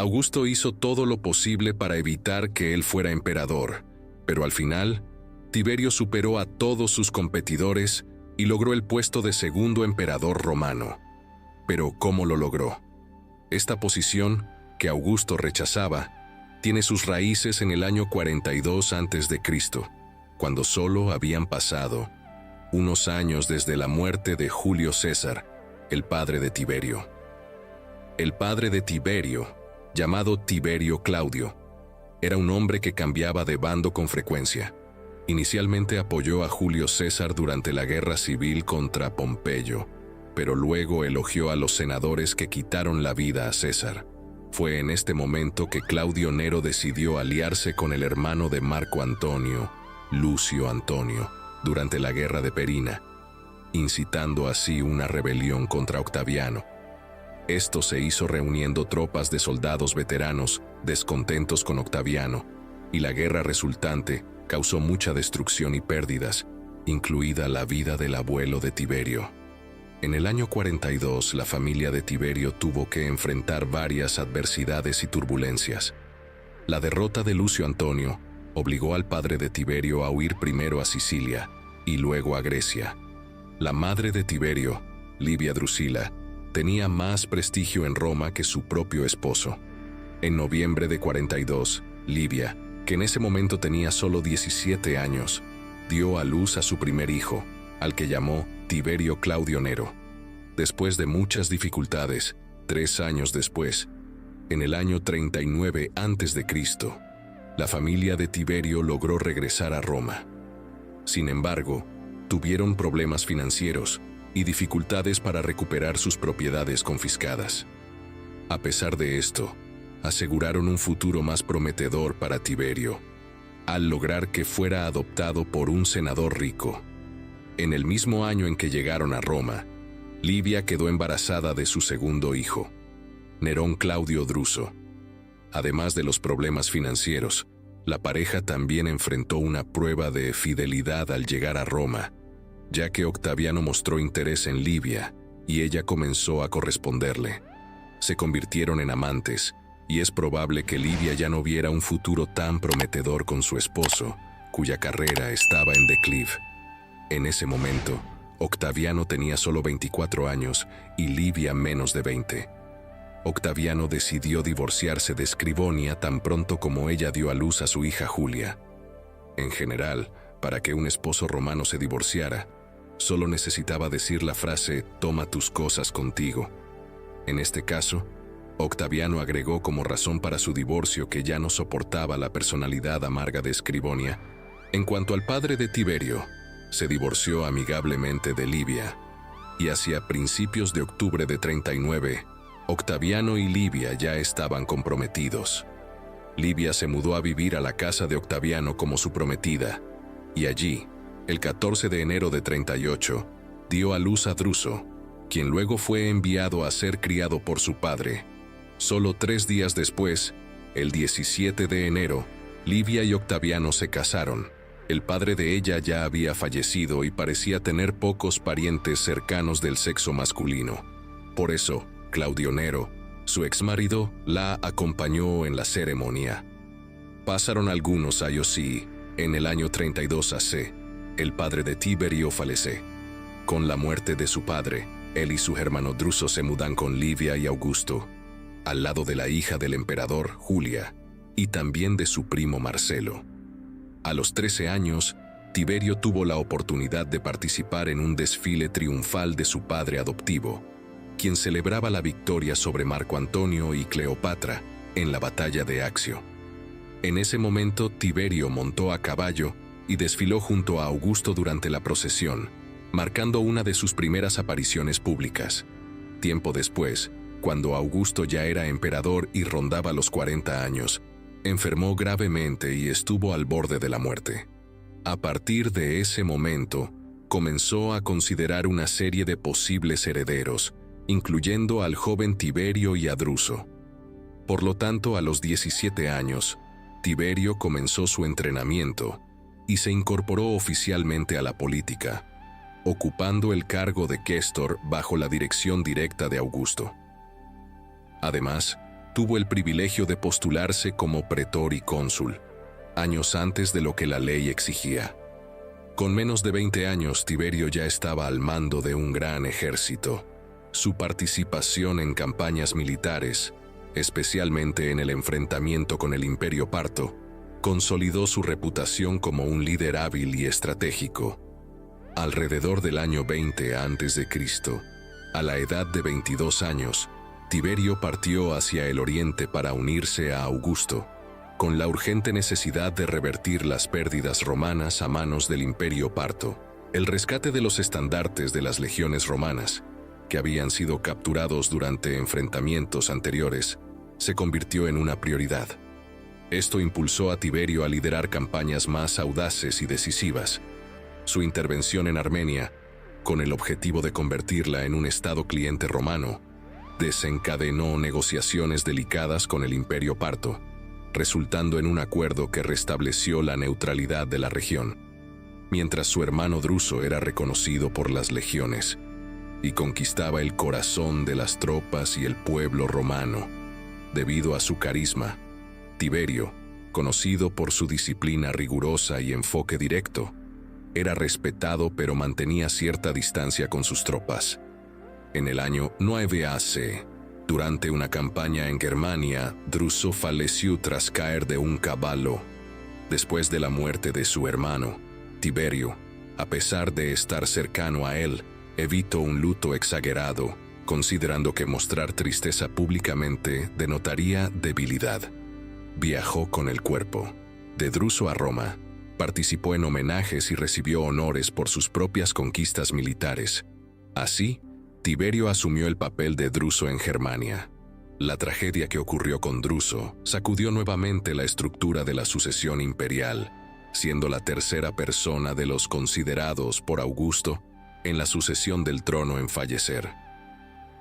Augusto hizo todo lo posible para evitar que él fuera emperador, pero al final, Tiberio superó a todos sus competidores y logró el puesto de segundo emperador romano. Pero ¿cómo lo logró? Esta posición, que Augusto rechazaba, tiene sus raíces en el año 42 a.C., cuando solo habían pasado unos años desde la muerte de Julio César, el padre de Tiberio. El padre de Tiberio, llamado Tiberio Claudio, era un hombre que cambiaba de bando con frecuencia. Inicialmente apoyó a Julio César durante la guerra civil contra Pompeyo, pero luego elogió a los senadores que quitaron la vida a César. Fue en este momento que Claudio Nero decidió aliarse con el hermano de Marco Antonio, Lucio Antonio, durante la guerra de Perina, incitando así una rebelión contra Octaviano. Esto se hizo reuniendo tropas de soldados veteranos, descontentos con Octaviano, y la guerra resultante causó mucha destrucción y pérdidas, incluida la vida del abuelo de Tiberio. En el año 42, la familia de Tiberio tuvo que enfrentar varias adversidades y turbulencias. La derrota de Lucio Antonio obligó al padre de Tiberio a huir primero a Sicilia y luego a Grecia. La madre de Tiberio, Livia Drusila, tenía más prestigio en Roma que su propio esposo. En noviembre de 42, Livia, que en ese momento tenía solo 17 años, dio a luz a su primer hijo, al que llamó Tiberio Claudio Nero. Después de muchas dificultades, 3 años después, en el año 39 a.C., la familia de Tiberio logró regresar a Roma. Sin embargo, tuvieron problemas financieros y dificultades para recuperar sus propiedades confiscadas. A pesar de esto, aseguraron un futuro más prometedor para Tiberio, al lograr que fuera adoptado por un senador rico. En el mismo año en que llegaron a Roma, Livia quedó embarazada de su segundo hijo, Nerón Claudio Druso. Además de los problemas financieros, la pareja también enfrentó una prueba de fidelidad al llegar a Roma, ya que Octaviano mostró interés en Livia y ella comenzó a corresponderle. Se convirtieron en amantes, y es probable que Livia ya no viera un futuro tan prometedor con su esposo, cuya carrera estaba en declive. En ese momento, Octaviano tenía solo 24 años y Livia menos de 20. Octaviano decidió divorciarse de Scribonia tan pronto como ella dio a luz a su hija Julia. En general, para que un esposo romano se divorciara, solo necesitaba decir la frase «toma tus cosas contigo». En este caso, Octaviano agregó como razón para su divorcio que ya no soportaba la personalidad amarga de Scribonia. En cuanto al padre de Tiberio, se divorció amigablemente de Livia, y hacia principios de octubre de 39, Octaviano y Livia ya estaban comprometidos. Livia se mudó a vivir a la casa de Octaviano como su prometida, y allí, el 14 de enero de 38, dio a luz a Druso, quien luego fue enviado a ser criado por su padre. Solo 3 días después, el 17 de enero, Livia y Octaviano se casaron. El padre de ella ya había fallecido y parecía tener pocos parientes cercanos del sexo masculino. Por eso, Claudio Nero, su exmarido, la acompañó en la ceremonia. Pasaron algunos años y, en el año 32 AC, el padre de Tiberio fallece. Con la muerte de su padre, él y su hermano Druso se mudan con Livia y Augusto, al lado de la hija del emperador, Julia, y también de su primo Marcelo. A los 13 años, Tiberio tuvo la oportunidad de participar en un desfile triunfal de su padre adoptivo, quien celebraba la victoria sobre Marco Antonio y Cleopatra en la batalla de Accio. En ese momento, Tiberio montó a caballo y desfiló junto a Augusto durante la procesión, marcando una de sus primeras apariciones públicas. Tiempo después, cuando Augusto ya era emperador y rondaba los 40 años, enfermó gravemente y estuvo al borde de la muerte. A partir de ese momento, comenzó a considerar una serie de posibles herederos, incluyendo al joven Tiberio y a Druso. Por lo tanto, a los 17 años, Tiberio comenzó su entrenamiento y se incorporó oficialmente a la política, ocupando el cargo de quaestor bajo la dirección directa de Augusto. Además, tuvo el privilegio de postularse como pretor y cónsul, años antes de lo que la ley exigía. Con menos de 20 años, Tiberio ya estaba al mando de un gran ejército. Su participación en campañas militares, especialmente en el enfrentamiento con el Imperio Parto, consolidó su reputación como un líder hábil y estratégico. Alrededor del año 20 a.C., a la edad de 22 años, Tiberio partió hacia el oriente para unirse a Augusto, con la urgente necesidad de revertir las pérdidas romanas a manos del Imperio Parto. El rescate de los estandartes de las legiones romanas, que habían sido capturados durante enfrentamientos anteriores, se convirtió en una prioridad. Esto impulsó a Tiberio a liderar campañas más audaces y decisivas. Su intervención en Armenia, con el objetivo de convertirla en un estado cliente romano, desencadenó negociaciones delicadas con el Imperio Parto, resultando en un acuerdo que restableció la neutralidad de la región, mientras su hermano Druso era reconocido por las legiones y conquistaba el corazón de las tropas y el pueblo romano. Debido a su carisma, Tiberio, conocido por su disciplina rigurosa y enfoque directo, era respetado pero mantenía cierta distancia con sus tropas. En el año 9 AC, durante una campaña en Germania, Druso falleció tras caer de un caballo. Después de la muerte de su hermano, Tiberio, a pesar de estar cercano a él, evitó un luto exagerado, considerando que mostrar tristeza públicamente denotaría debilidad. Viajó con el cuerpo de Druso a Roma, participó en homenajes y recibió honores por sus propias conquistas militares. Así, Tiberio asumió el papel de Druso en Germania. La tragedia que ocurrió con Druso sacudió nuevamente la estructura de la sucesión imperial, siendo la tercera persona de los considerados por Augusto en la sucesión del trono en fallecer.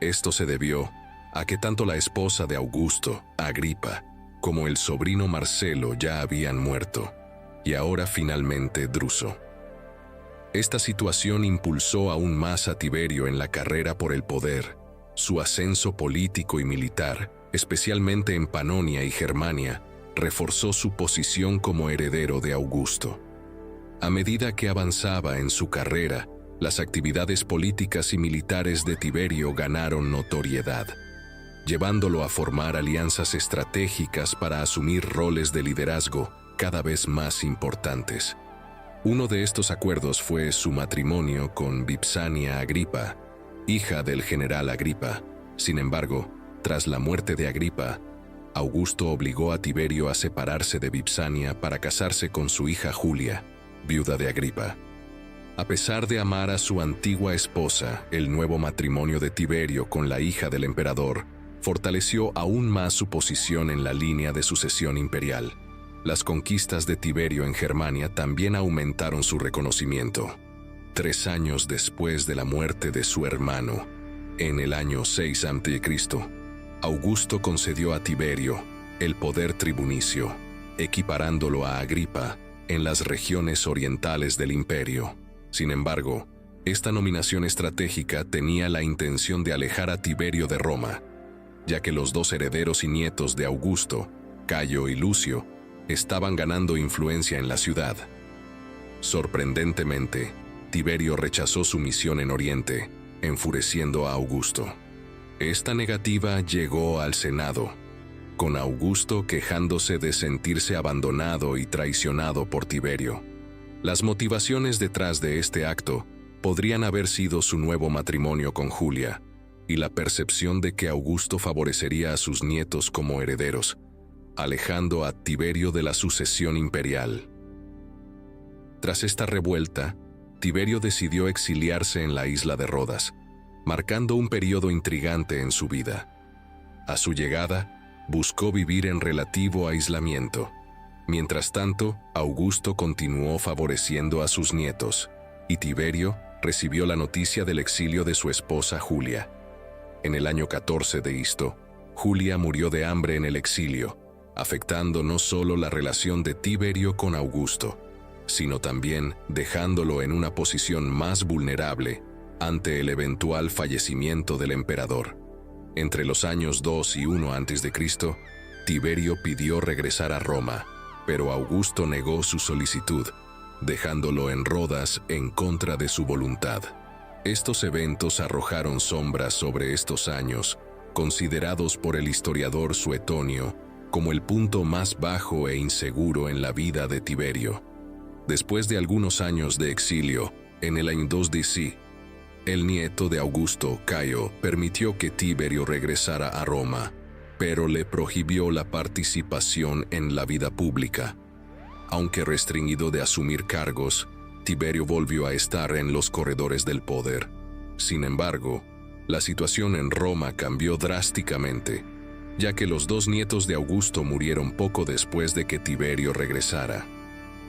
Esto se debió a que tanto la esposa de Augusto, Agripa, como el sobrino Marcelo ya habían muerto, y ahora finalmente Druso. Esta situación impulsó aún más a Tiberio en la carrera por el poder. Su ascenso político y militar, especialmente en Panonia y Germania, reforzó su posición como heredero de Augusto. A medida que avanzaba en su carrera, las actividades políticas y militares de Tiberio ganaron notoriedad, llevándolo a formar alianzas estratégicas para asumir roles de liderazgo cada vez más importantes. Uno de estos acuerdos fue su matrimonio con Vipsania Agripa, hija del general Agripa. Sin embargo, tras la muerte de Agripa, Augusto obligó a Tiberio a separarse de Vipsania para casarse con su hija Julia, viuda de Agripa. A pesar de amar a su antigua esposa, el nuevo matrimonio de Tiberio con la hija del emperador fortaleció aún más su posición en la línea de sucesión imperial. Las conquistas de Tiberio en Germania también aumentaron su reconocimiento. 3 años después de la muerte de su hermano, en el año 6 a.C., Augusto concedió a Tiberio el poder tribunicio, equiparándolo a Agripa en las regiones orientales del imperio. Sin embargo, esta nominación estratégica tenía la intención de alejar a Tiberio de Roma, ya que los dos herederos y nietos de Augusto, Cayo y Lucio, estaban ganando influencia en la ciudad. Sorprendentemente, Tiberio rechazó su misión en Oriente, enfureciendo a Augusto. Esta negativa llegó al Senado, con Augusto quejándose de sentirse abandonado y traicionado por Tiberio. Las motivaciones detrás de este acto podrían haber sido su nuevo matrimonio con Julia y la percepción de que Augusto favorecería a sus nietos como herederos, alejando a Tiberio de la sucesión imperial. Tras esta revuelta, Tiberio decidió exiliarse en la isla de Rodas, marcando un periodo intrigante en su vida. A su llegada, buscó vivir en relativo aislamiento. Mientras tanto, Augusto continuó favoreciendo a sus nietos, y Tiberio recibió la noticia del exilio de su esposa Julia. En el año 14 de Isto, Julia murió de hambre en el exilio, afectando no solo la relación de Tiberio con Augusto, sino también dejándolo en una posición más vulnerable ante el eventual fallecimiento del emperador. Entre los años 2 y 1 a.C., Tiberio pidió regresar a Roma, pero Augusto negó su solicitud, dejándolo en Rodas en contra de su voluntad. Estos eventos arrojaron sombras sobre estos años, considerados por el historiador Suetonio como el punto más bajo e inseguro en la vida de Tiberio. Después de algunos años de exilio, en el año 2 DC, el nieto de Augusto, Cayo, permitió que Tiberio regresara a Roma, pero le prohibió la participación en la vida pública. Aunque restringido de asumir cargos, Tiberio volvió a estar en los corredores del poder. Sin embargo, la situación en Roma cambió drásticamente, ya que los dos nietos de Augusto murieron poco después de que Tiberio regresara.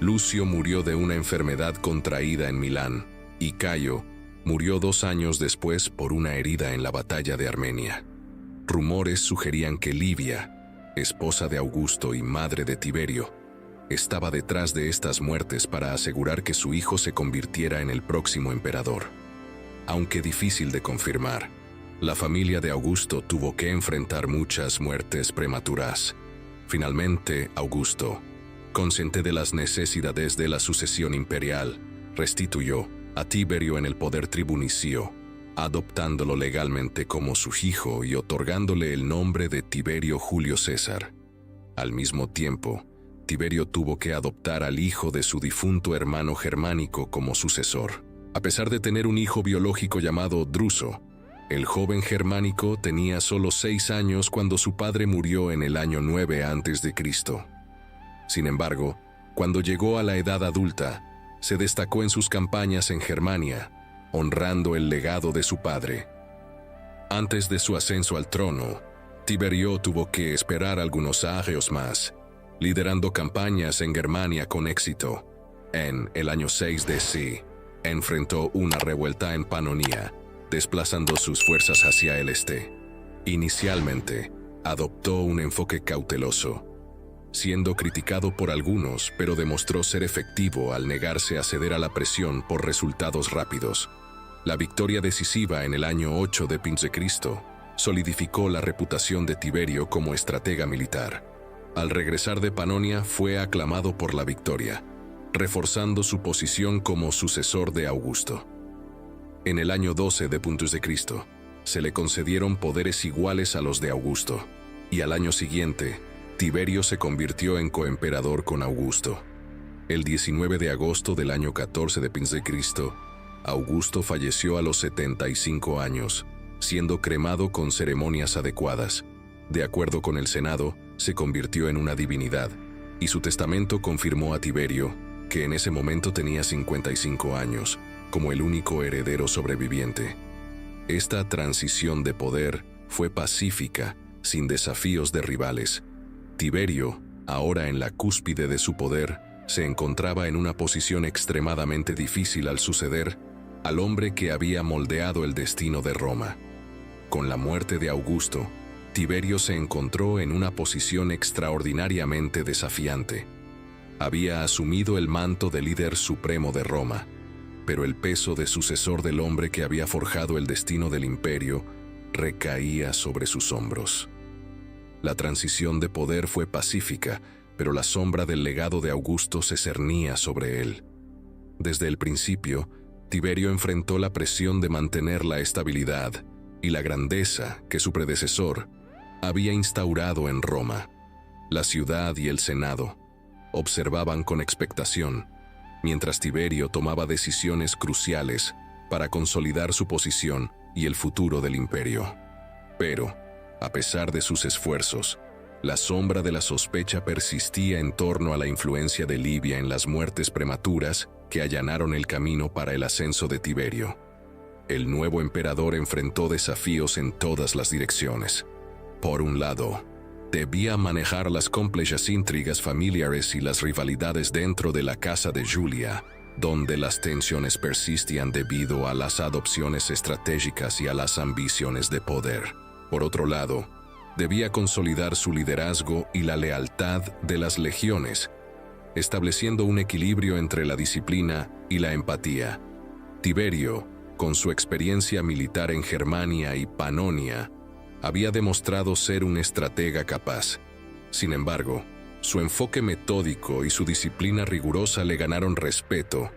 Lucio murió de una enfermedad contraída en Milán, y Cayo murió 2 años después por una herida en la batalla de Armenia. Rumores sugerían que Livia, esposa de Augusto y madre de Tiberio, estaba detrás de estas muertes para asegurar que su hijo se convirtiera en el próximo emperador. Aunque difícil de confirmar, la familia de Augusto tuvo que enfrentar muchas muertes prematuras. Finalmente, Augusto, consciente de las necesidades de la sucesión imperial, restituyó a Tiberio en el poder tribunicio, adoptándolo legalmente como su hijo y otorgándole el nombre de Tiberio Julio César. Al mismo tiempo, Tiberio tuvo que adoptar al hijo de su difunto hermano Germánico como sucesor. A pesar de tener un hijo biológico llamado Druso, el joven Germánico tenía solo 6 años cuando su padre murió en el año 9 a.C. Sin embargo, cuando llegó a la edad adulta, se destacó en sus campañas en Germania, honrando el legado de su padre. Antes de su ascenso al trono, Tiberio tuvo que esperar algunos años más, liderando campañas en Germania con éxito. En el año 6 DC, enfrentó una revuelta en Panonia, desplazando sus fuerzas hacia el este. Inicialmente, adoptó un enfoque cauteloso, siendo criticado por algunos, pero demostró ser efectivo al negarse a ceder a la presión por resultados rápidos. La victoria decisiva en el año 8 de Cristo solidificó la reputación de Tiberio como estratega militar. Al regresar de Panonia fue aclamado por la victoria, reforzando su posición como sucesor de Augusto. En el año 12 de Cristo, se le concedieron poderes iguales a los de Augusto, y al año siguiente, Tiberio se convirtió en coemperador con Augusto. El 19 de agosto del año 14 de Cristo, Augusto falleció a los 75 años, siendo cremado con ceremonias adecuadas. De acuerdo con el Senado, se convirtió en una divinidad, y su testamento confirmó a Tiberio, que en ese momento tenía 55 años, como el único heredero sobreviviente. Esta transición de poder fue pacífica, sin desafíos de rivales. Tiberio, ahora en la cúspide de su poder, se encontraba en una posición extremadamente difícil al suceder al hombre que había moldeado el destino de Roma. Con la muerte de Augusto, Tiberio se encontró en una posición extraordinariamente desafiante. Había asumido el manto de líder supremo de Roma, pero el peso de sucesor del hombre que había forjado el destino del imperio recaía sobre sus hombros. La transición de poder fue pacífica, pero la sombra del legado de Augusto se cernía sobre él. Desde el principio, Tiberio enfrentó la presión de mantener la estabilidad y la grandeza que su predecesor había instaurado en Roma. La ciudad y el Senado observaban con expectación, mientras Tiberio tomaba decisiones cruciales para consolidar su posición y el futuro del imperio. Pero, a pesar de sus esfuerzos, la sombra de la sospecha persistía en torno a la influencia de Livia en las muertes prematuras que allanaron el camino para el ascenso de Tiberio. El nuevo emperador enfrentó desafíos en todas las direcciones. Por un lado, debía manejar las complejas intrigas familiares y las rivalidades dentro de la casa de Julia, donde las tensiones persistían debido a las adopciones estratégicas y a las ambiciones de poder. Por otro lado, debía consolidar su liderazgo y la lealtad de las legiones, estableciendo un equilibrio entre la disciplina y la empatía. Tiberio, con su experiencia militar en Germania y Panonia, había demostrado ser un estratega capaz. Sin embargo, su enfoque metódico y su disciplina rigurosa le ganaron respeto,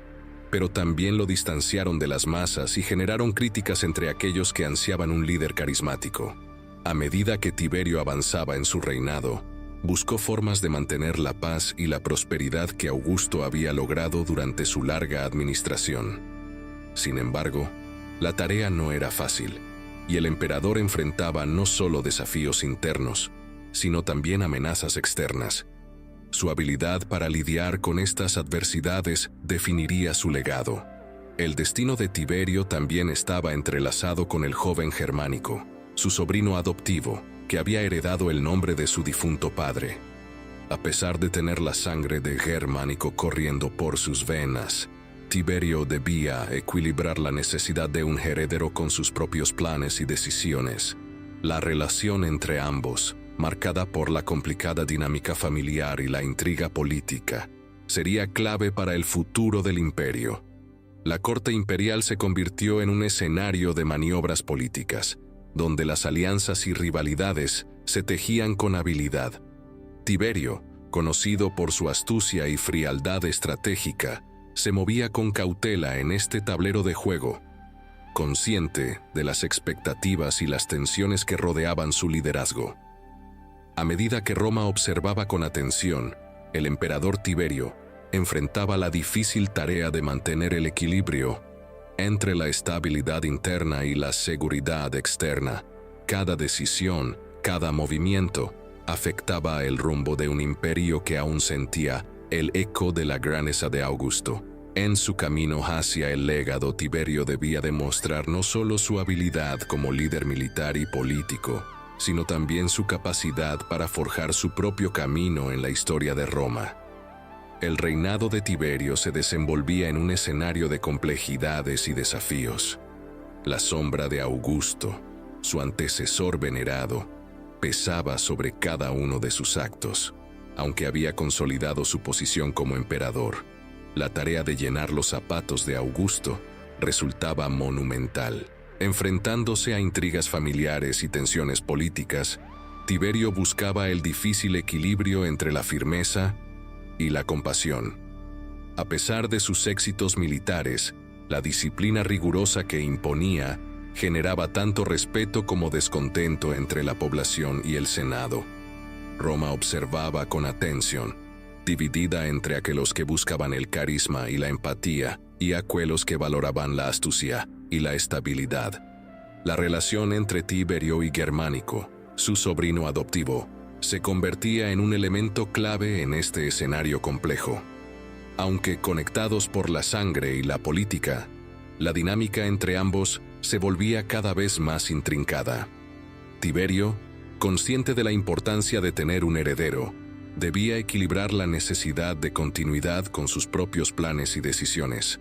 pero también lo distanciaron de las masas y generaron críticas entre aquellos que ansiaban un líder carismático. A medida que Tiberio avanzaba en su reinado, buscó formas de mantener la paz y la prosperidad que Augusto había logrado durante su larga administración. Sin embargo, la tarea no era fácil, y el emperador enfrentaba no solo desafíos internos, sino también amenazas externas. Su habilidad para lidiar con estas adversidades definiría su legado. El destino de Tiberio también estaba entrelazado con el joven Germánico, su sobrino adoptivo, que había heredado el nombre de su difunto padre. A pesar de tener la sangre de Germánico corriendo por sus venas, Tiberio debía equilibrar la necesidad de un heredero con sus propios planes y decisiones. La relación entre ambos, marcada por la complicada dinámica familiar y la intriga política, sería clave para el futuro del imperio. La corte imperial se convirtió en un escenario de maniobras políticas, donde las alianzas y rivalidades se tejían con habilidad. Tiberio, conocido por su astucia y frialdad estratégica, se movía con cautela en este tablero de juego, consciente de las expectativas y las tensiones que rodeaban su liderazgo. A medida que Roma observaba con atención, el emperador Tiberio enfrentaba la difícil tarea de mantener el equilibrio entre la estabilidad interna y la seguridad externa. Cada decisión, cada movimiento, afectaba el rumbo de un imperio que aún sentía el eco de la grandeza de Augusto. En su camino hacia el legado, Tiberio debía demostrar no solo su habilidad como líder militar y político, sino también su capacidad para forjar su propio camino en la historia de Roma. El reinado de Tiberio se desenvolvía en un escenario de complejidades y desafíos. La sombra de Augusto, su antecesor venerado, pesaba sobre cada uno de sus actos. Aunque había consolidado su posición como emperador, la tarea de llenar los zapatos de Augusto resultaba monumental. Enfrentándose a intrigas familiares y tensiones políticas, Tiberio buscaba el difícil equilibrio entre la firmeza y la compasión. A pesar de sus éxitos militares, la disciplina rigurosa que imponía generaba tanto respeto como descontento entre la población y el Senado. Roma observaba con atención, dividida entre aquellos que buscaban el carisma y la empatía y aquellos que valoraban la astucia y la estabilidad. La relación entre Tiberio y Germánico, su sobrino adoptivo, se convertía en un elemento clave en este escenario complejo. Aunque conectados por la sangre y la política, la dinámica entre ambos se volvía cada vez más intrincada. Tiberio, consciente de la importancia de tener un heredero, debía equilibrar la necesidad de continuidad con sus propios planes y decisiones.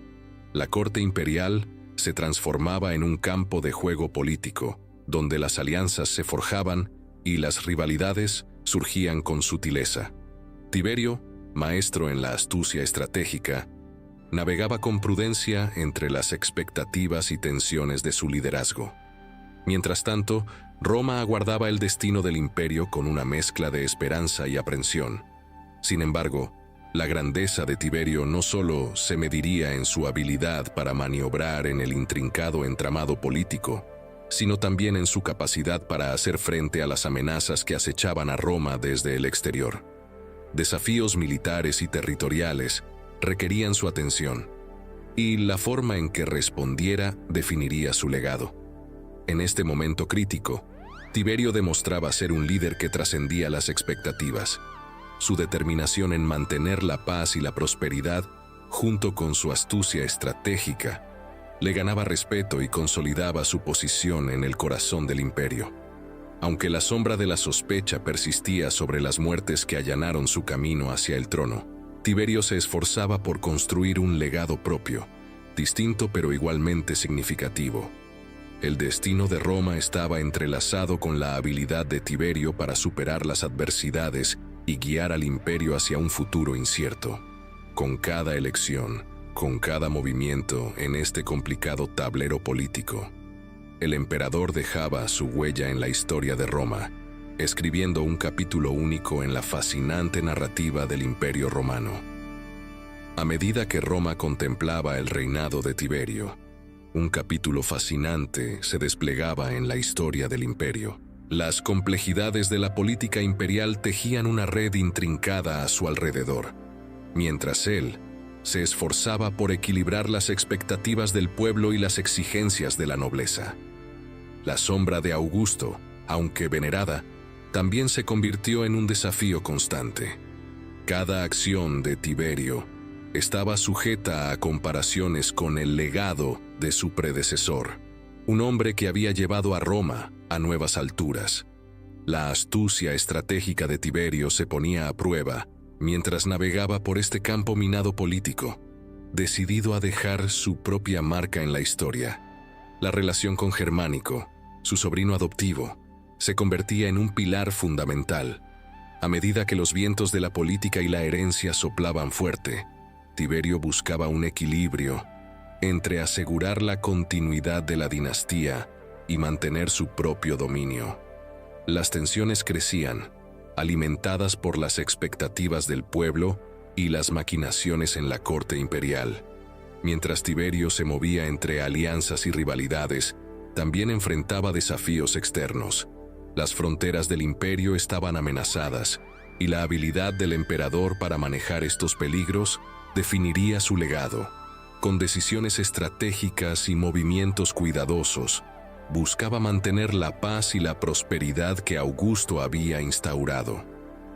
La corte imperial se transformaba en un campo de juego político, donde las alianzas se forjaban y las rivalidades surgían con sutileza. Tiberio, maestro en la astucia estratégica, navegaba con prudencia entre las expectativas y tensiones de su liderazgo. Mientras tanto, Roma aguardaba el destino del imperio con una mezcla de esperanza y aprensión. Sin embargo, la grandeza de Tiberio no solo se mediría en su habilidad para maniobrar en el intrincado entramado político, sino también en su capacidad para hacer frente a las amenazas que acechaban a Roma desde el exterior. Desafíos militares y territoriales requerían su atención, y la forma en que respondiera definiría su legado. En este momento crítico, Tiberio demostraba ser un líder que trascendía las expectativas. Su determinación en mantener la paz y la prosperidad, junto con su astucia estratégica, le ganaba respeto y consolidaba su posición en el corazón del imperio. Aunque la sombra de la sospecha persistía sobre las muertes que allanaron su camino hacia el trono, Tiberio se esforzaba por construir un legado propio, distinto pero igualmente significativo. El destino de Roma estaba entrelazado con la habilidad de Tiberio para superar las adversidades y guiar al imperio hacia un futuro incierto. Con cada elección, con cada movimiento en este complicado tablero político, el emperador dejaba su huella en la historia de Roma, escribiendo un capítulo único en la fascinante narrativa del Imperio Romano. A medida que Roma contemplaba el reinado de Tiberio, un capítulo fascinante se desplegaba en la historia del imperio. Las complejidades de la política imperial tejían una red intrincada a su alrededor, mientras él se esforzaba por equilibrar las expectativas del pueblo y las exigencias de la nobleza. La sombra de Augusto, aunque venerada, también se convirtió en un desafío constante. Cada acción de Tiberio estaba sujeta a comparaciones con el legado de su predecesor, un hombre que había llevado a Roma a nuevas alturas. La astucia estratégica de Tiberio se ponía a prueba mientras navegaba por este campo minado político, decidido a dejar su propia marca en la historia. La relación con Germánico, su sobrino adoptivo, se convertía en un pilar fundamental. A medida que los vientos de la política y la herencia soplaban fuerte, Tiberio buscaba un equilibrio entre asegurar la continuidad de la dinastía y mantener su propio dominio. Las tensiones crecían, alimentadas por las expectativas del pueblo y las maquinaciones en la corte imperial. Mientras Tiberio se movía entre alianzas y rivalidades, también enfrentaba desafíos externos. Las fronteras del imperio estaban amenazadas, y la habilidad del emperador para manejar estos peligros definiría su legado. Con decisiones estratégicas y movimientos cuidadosos, buscaba mantener la paz y la prosperidad que Augusto había instaurado.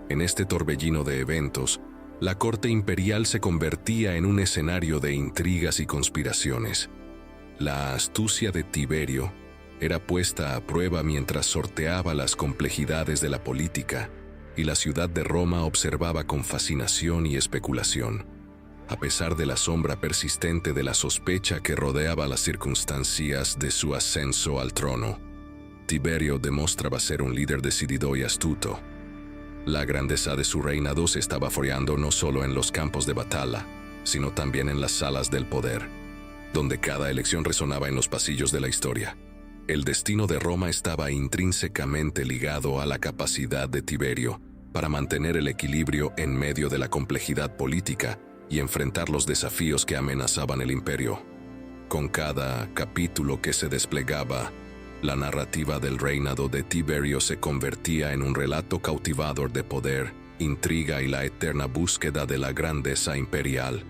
En este torbellino de eventos, la corte imperial se convertía en un escenario de intrigas y conspiraciones. La astucia de Tiberio era puesta a prueba mientras sorteaba las complejidades de la política, y la ciudad de Roma observaba con fascinación y especulación. A pesar de la sombra persistente de la sospecha que rodeaba las circunstancias de su ascenso al trono, Tiberio demostraba ser un líder decidido y astuto. La grandeza de su reinado se estaba foreando no solo en los campos de batalla, sino también en las salas del poder, donde cada elección resonaba en los pasillos de la historia. El destino de Roma estaba intrínsecamente ligado a la capacidad de Tiberio para mantener el equilibrio en medio de la complejidad política y enfrentar los desafíos que amenazaban el imperio. Con cada capítulo que se desplegaba, la narrativa del reinado de Tiberio se convertía en un relato cautivador de poder, intriga y la eterna búsqueda de la grandeza imperial.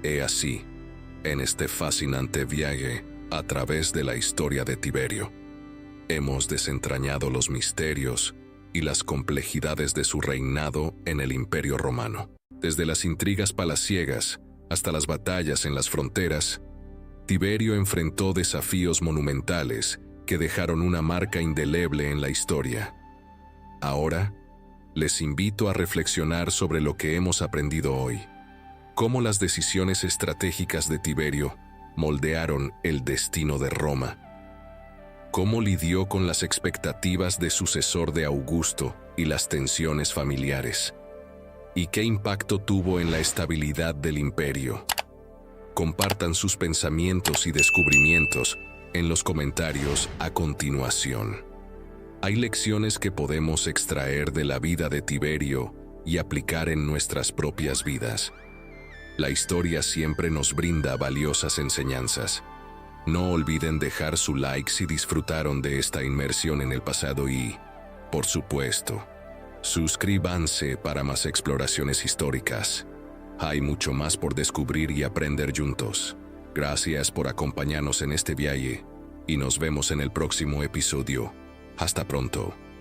He así, en este fascinante viaje a través de la historia de Tiberio, hemos desentrañado los misterios y las complejidades de su reinado en el Imperio Romano. Desde las intrigas palaciegas hasta las batallas en las fronteras, Tiberio enfrentó desafíos monumentales que dejaron una marca indeleble en la historia. Ahora, les invito a reflexionar sobre lo que hemos aprendido hoy, cómo las decisiones estratégicas de Tiberio moldearon el destino de Roma, cómo lidió con las expectativas de sucesor de Augusto y las tensiones familiares, y qué impacto tuvo en la estabilidad del imperio. Compartan sus pensamientos y descubrimientos en los comentarios a continuación. Hay lecciones que podemos extraer de la vida de Tiberio y aplicar en nuestras propias vidas. La historia siempre nos brinda valiosas enseñanzas. No olviden dejar su like si disfrutaron de esta inmersión en el pasado y, por supuesto, suscríbanse para más exploraciones históricas. Hay mucho más por descubrir y aprender juntos. Gracias por acompañarnos en este viaje y nos vemos en el próximo episodio. Hasta pronto.